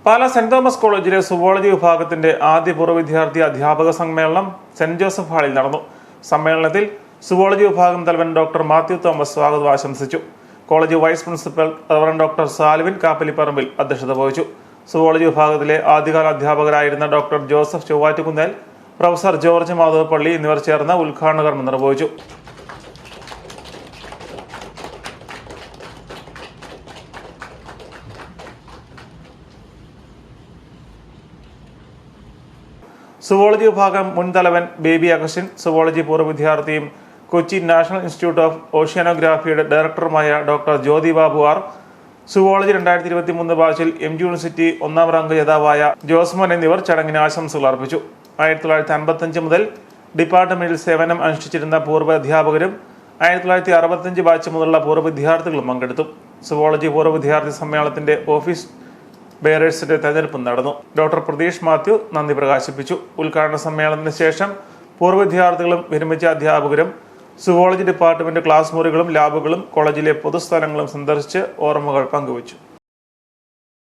Pala saint Thomas കോളേജിലെ zoology വിഭാഗത്തിന്റെ ആദ്യ പൂർവ്വ വിദ്യാർത്ഥി അധ്യാപക സമ്മേളനം സെന്റ് ജോസഫ് ഹാളിൽ നടന്നു. സമ്മേളനത്തിൽ സുവോളജി വിഭാഗം തലവൻ ഡോക്ടർ മാത്യു തോമസ് സ്വാഗതം ആശംസിച്ചു. College vice principal reverend doctor Salvin Kappalipparambil അധ്യക്ഷത വഹിച്ചു. സുവോളജി വിഭാഗത്തിലെ ആദ്യകാല അധ്യാപകരായിരുന്ന ഡോക്ടർ ജോസഫ് ചൊവ്വാറ്റുകുന്നേൽ, പ്രൊഫസർ ജോർജ് മാധവപ്പള്ളി എന്നിവർ ചേർന്ന് ഉദ്ഘാടന കർമ്മം നിർവഹിച്ചു. സുവോളജി വിഭാഗം മുൻ തലവൻ ബേബി അഗസ്റ്റിൻ, സുവോളജി പൂർവ്വ വിദ്യാർത്ഥിയും കൊച്ചി നാഷണൽ ഇൻസ്റ്റിറ്റ്യൂട്ട് ഓഫ് ഓഷ്യാനോഗ്രാഫിയുടെ ഡയറക്ടറുമായ doctor Jyothi Babu R, zoology 2023 ബാച്ചിൽ MG യൂണിവേഴ്സിറ്റി 1ാം റാങ്ക് ജേതാവായ ജോസ്മോൻ എന്നിവർ ചടങ്ങിന് ആശംസകൾ അർപ്പിച്ചു. 1955 മുതൽ ഡിപ്പാർട്ട്മെന്റിൽ സേവനം അനുഷ്ഠിച്ചിരുന്ന പൂർവ്വ അധ്യാപകരും 1965 ബാച്ച് മുതലുള്ള പൂർവ്വ വിദ്യാർത്ഥികളും പങ്കെടുത്തു. സുവോളജി പൂർവ്വ വിദ്യാർത്ഥി സമ്മേളനത്തിന്റെ ഓഫീസ് ബെയറേഴ്സിന്റെ തെരഞ്ഞെടുപ്പ് നടന്നു. ഡോക്ടർ പ്രതീഷ് മാത്യു നന്ദി പ്രകാശിപ്പിച്ചു. ഉദ്ഘാടന സമ്മേളനത്തിന് ശേഷം പൂർവ്വ വിദ്യാർത്ഥികളും വിരമിച്ച അധ്യാപകരും സുവോളജി ഡിപ്പാർട്ട്മെന്റ് ക്ലാസ് മുറികളും ലാബുകളും കോളേജിലെ പൊതുസ്ഥലങ്ങളും സന്ദർശിച്ച് ഓർമ്മകൾ പങ്കുവച്ചു.